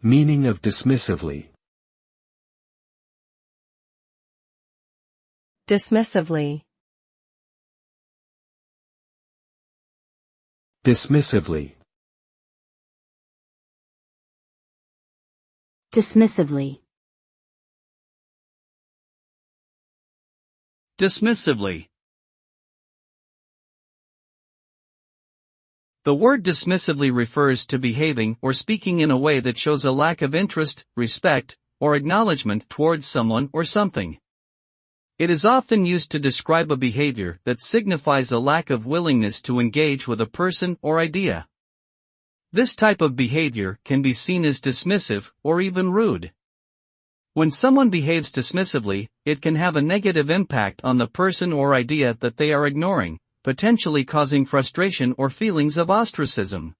Meaning of dismissively. Dismissively. Dismissively. Dismissively. Dismissively. The word dismissively refers to behaving or speaking in a way that shows a lack of interest, respect, or acknowledgement towards someone or something. It is often used to describe a behavior that signifies a lack of willingness to engage with a person or idea. This type of behavior can be seen as dismissive or even rude. When someone behaves dismissively, it can have a negative impact on the person or idea that they are ignoring, potentially causing frustration or feelings of ostracism.